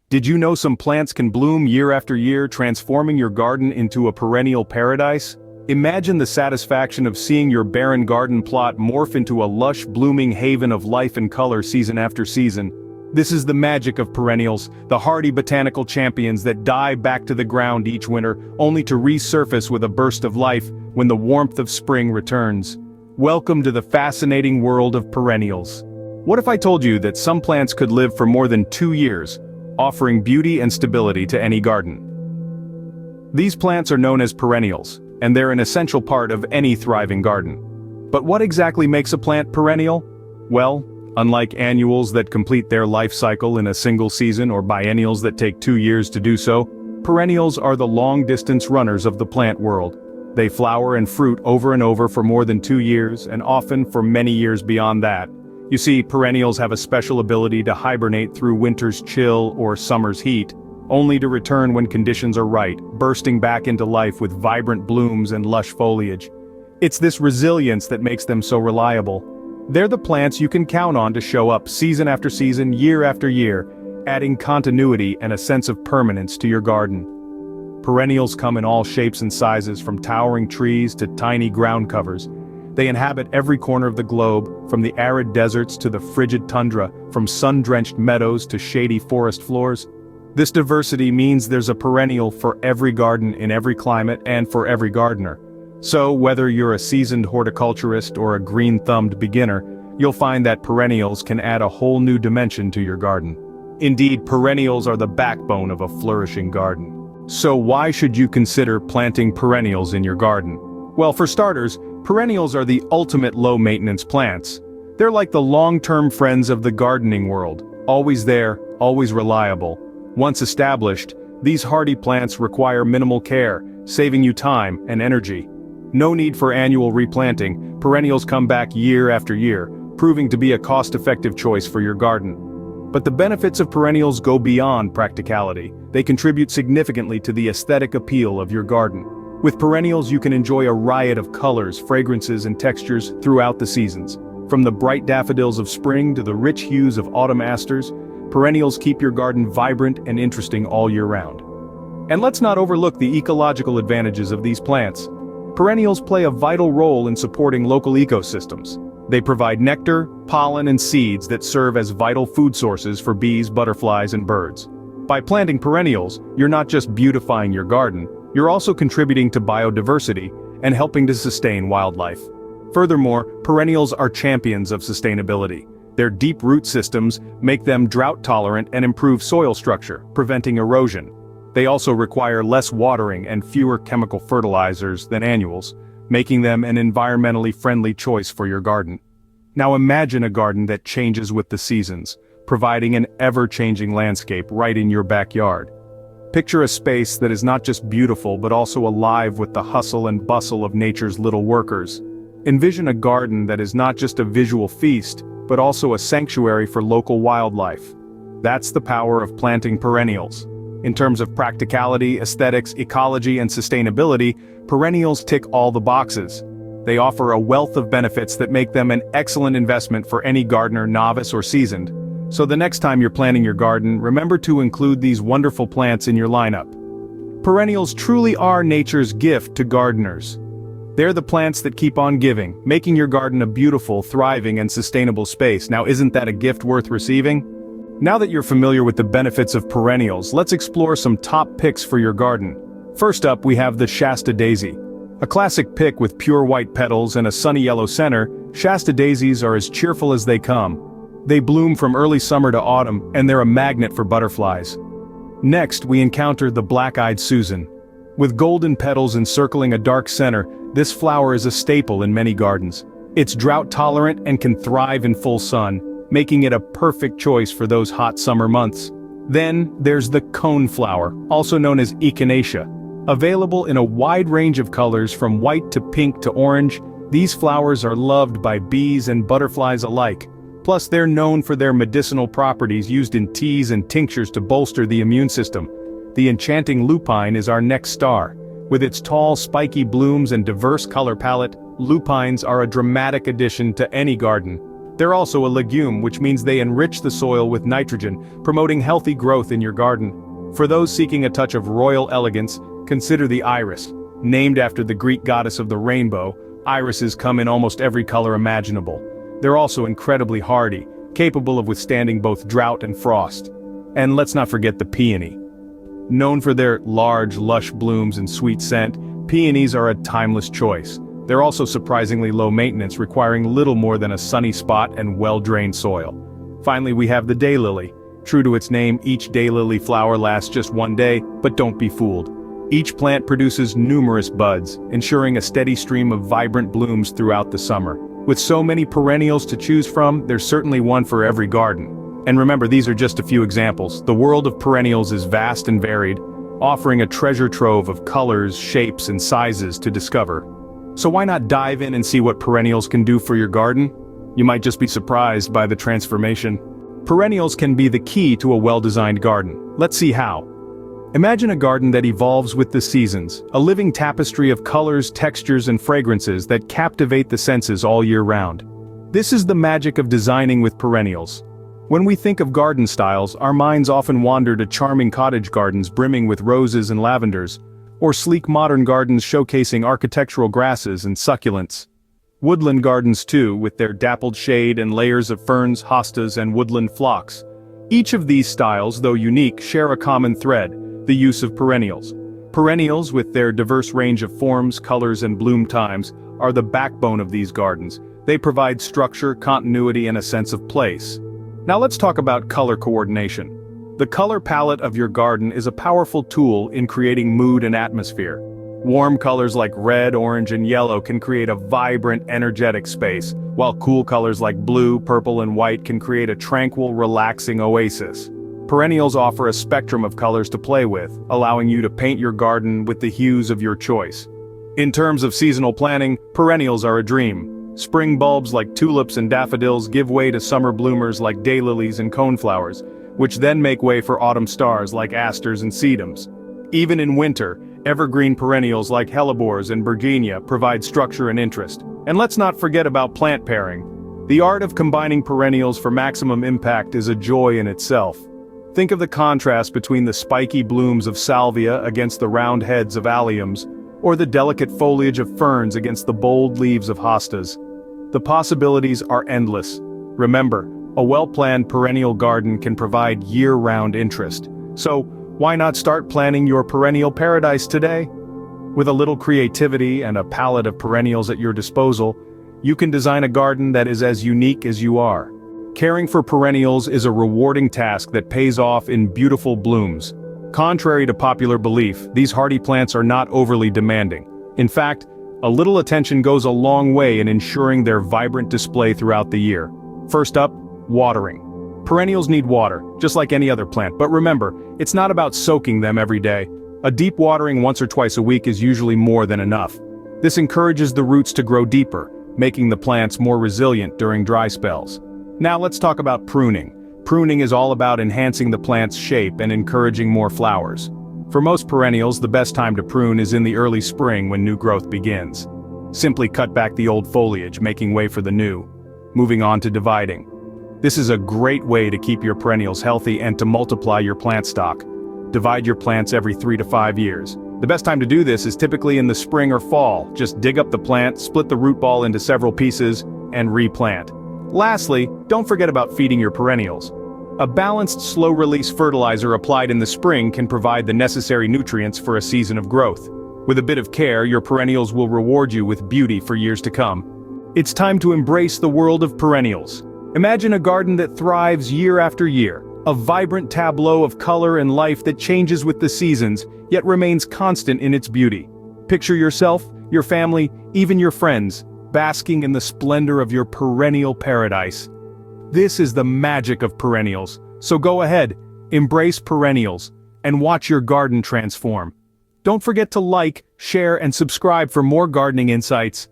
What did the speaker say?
Did you know some plants can bloom year after year, transforming your garden into a perennial paradise? Imagine the satisfaction of seeing your barren garden plot morph into a lush, blooming haven of life and color season after season. This is the magic of perennials, the hardy botanical champions that dive back to the ground each winter, only to resurface with a burst of life when the warmth of spring returns. Welcome to the fascinating world of perennials. What if I told you that some plants could live for more than 2 years, offering beauty and stability to any garden? These plants are known as perennials, and they're an essential part of any thriving garden. But what exactly makes a plant perennial? Well, unlike annuals that complete their life cycle in a single season or biennials that take 2 years to do so, perennials are the long-distance runners of the plant world. They flower and fruit over and over for more than 2 years, and often for many years beyond that. You see, perennials have a special ability to hibernate through winter's chill or summer's heat, only to return when conditions are right, bursting back into life with vibrant blooms and lush foliage. It's this resilience that makes them so reliable. They're the plants you can count on to show up season after season, year after year, adding continuity and a sense of permanence to your garden. Perennials come in all shapes and sizes, from towering trees to tiny ground covers. They inhabit every corner of the globe, from the arid deserts to the frigid tundra, from sun-drenched meadows to shady forest floors. This diversity means there's a perennial for every garden in every climate and for every gardener. So, whether you're a seasoned horticulturist or a green-thumbed beginner, you'll find that perennials can add a whole new dimension to your garden. Indeed, perennials are the backbone of a flourishing garden. So why should you consider planting perennials in your garden? Well, for starters, perennials are the ultimate low-maintenance plants. They're like the long-term friends of the gardening world, always there, always reliable. Once established, these hardy plants require minimal care, saving you time and energy. No need for annual replanting, perennials come back year after year, proving to be a cost-effective choice for your garden. But the benefits of perennials go beyond practicality. They contribute significantly to the aesthetic appeal of your garden. With perennials, you can enjoy a riot of colors, fragrances, and textures throughout the seasons. From the bright daffodils of spring to the rich hues of autumn asters, perennials keep your garden vibrant and interesting all year round. And let's not overlook the ecological advantages of these plants. Perennials play a vital role in supporting local ecosystems. They provide nectar, pollen, and seeds that serve as vital food sources for bees, butterflies, and birds. By planting perennials, you're not just beautifying your garden, you're also contributing to biodiversity and helping to sustain wildlife. Furthermore, perennials are champions of sustainability. Their deep root systems make them drought-tolerant and improve soil structure, preventing erosion. They also require less watering and fewer chemical fertilizers than annuals, making them an environmentally friendly choice for your garden. Now imagine a garden that changes with the seasons, providing an ever-changing landscape right in your backyard. Picture a space that is not just beautiful but also alive with the hustle and bustle of nature's little workers. Envision a garden that is not just a visual feast, but also a sanctuary for local wildlife. That's the power of planting perennials. In terms of practicality, aesthetics, ecology, and sustainability, perennials tick all the boxes. They offer a wealth of benefits that make them an excellent investment for any gardener, novice or seasoned. So the next time you're planting your garden, remember to include these wonderful plants in your lineup. Perennials truly are nature's gift to gardeners. They're the plants that keep on giving, making your garden a beautiful, thriving, and sustainable space. Now, isn't that a gift worth receiving? Now that you're familiar with the benefits of perennials, let's explore some top picks for your garden. First up, we have the Shasta daisy. A classic pick with pure white petals and a sunny yellow center, Shasta daisies are as cheerful as they come. They bloom from early summer to autumn, and they're a magnet for butterflies. Next, we encounter the black-eyed Susan. With golden petals encircling a dark center, this flower is a staple in many gardens. It's drought-tolerant and can thrive in full sun, making it a perfect choice for those hot summer months. Then, there's the coneflower, also known as echinacea. Available in a wide range of colors from white to pink to orange, these flowers are loved by bees and butterflies alike. Plus, they're known for their medicinal properties used in teas and tinctures to bolster the immune system. The enchanting lupine is our next star. With its tall, spiky blooms and diverse color palette, lupines are a dramatic addition to any garden. They're also a legume, which means they enrich the soil with nitrogen, promoting healthy growth in your garden. For those seeking a touch of royal elegance, consider the iris. Named after the Greek goddess of the rainbow, irises come in almost every color imaginable. They're also incredibly hardy, capable of withstanding both drought and frost. And let's not forget the peony. Known for their large, lush blooms and sweet scent, peonies are a timeless choice. They're also surprisingly low maintenance, requiring little more than a sunny spot and well-drained soil. Finally, we have the daylily. True to its name, each daylily flower lasts just one day, but don't be fooled. Each plant produces numerous buds, ensuring a steady stream of vibrant blooms throughout the summer. With so many perennials to choose from, there's certainly one for every garden. And remember, these are just a few examples. The world of perennials is vast and varied, offering a treasure trove of colors, shapes, and sizes to discover. So why not dive in and see what perennials can do for your garden? You might just be surprised by the transformation. Perennials can be the key to a well-designed garden. Let's see how. Imagine a garden that evolves with the seasons, a living tapestry of colors, textures, and fragrances that captivate the senses all year round. This is the magic of designing with perennials. When we think of garden styles, our minds often wander to charming cottage gardens brimming with roses and lavenders, or sleek modern gardens showcasing architectural grasses and succulents. Woodland gardens too, with their dappled shade and layers of ferns, hostas, and woodland phlox. Each of these styles, though unique, share a common thread: the use of perennials. Perennials, with their diverse range of forms, colors, and bloom times, are the backbone of these gardens. They provide structure, continuity, and a sense of place. Now let's talk about color coordination. The color palette of your garden is a powerful tool in creating mood and atmosphere. Warm colors like red, orange, and yellow can create a vibrant, energetic space, while cool colors like blue, purple, and white can create a tranquil, relaxing oasis. Perennials offer a spectrum of colors to play with, allowing you to paint your garden with the hues of your choice. In terms of seasonal planning, perennials are a dream. Spring bulbs like tulips and daffodils give way to summer bloomers like daylilies and coneflowers, which then make way for autumn stars like asters and sedums. Even in winter, evergreen perennials like hellebores and bergenia provide structure and interest. And let's not forget about plant pairing. The art of combining perennials for maximum impact is a joy in itself. Think of the contrast between the spiky blooms of salvia against the round heads of alliums, or the delicate foliage of ferns against the bold leaves of hostas. The possibilities are endless. Remember, a well-planned perennial garden can provide year-round interest. So, why not start planning your perennial paradise today? With a little creativity and a palette of perennials at your disposal, you can design a garden that is as unique as you are. Caring for perennials is a rewarding task that pays off in beautiful blooms. Contrary to popular belief, these hardy plants are not overly demanding. In fact, a little attention goes a long way in ensuring their vibrant display throughout the year. First up, watering. Perennials need water, just like any other plant, but remember, it's not about soaking them every day. A deep watering once or twice a week is usually more than enough. This encourages the roots to grow deeper, making the plants more resilient during dry spells. Now let's talk about pruning. Pruning is all about enhancing the plant's shape and encouraging more flowers. For most perennials, the best time to prune is in the early spring when new growth begins. Simply cut back the old foliage, making way for the new. Moving on to dividing. This is a great way to keep your perennials healthy and to multiply your plant stock. Divide your plants every 3 to 5 years. The best time to do this is typically in the spring or fall. Just dig up the plant, split the root ball into several pieces, and replant. Lastly, don't forget about feeding your perennials. A balanced, slow-release fertilizer applied in the spring can provide the necessary nutrients for a season of growth. With a bit of care, your perennials will reward you with beauty for years to come. It's time to embrace the world of perennials. Imagine a garden that thrives year after year, a vibrant tableau of color and life that changes with the seasons, yet remains constant in its beauty. Picture yourself, your family, even your friends, basking in the splendor of your perennial paradise. This is the magic of perennials, so go ahead, embrace perennials, and watch your garden transform. Don't forget to like, share, and subscribe for more gardening insights.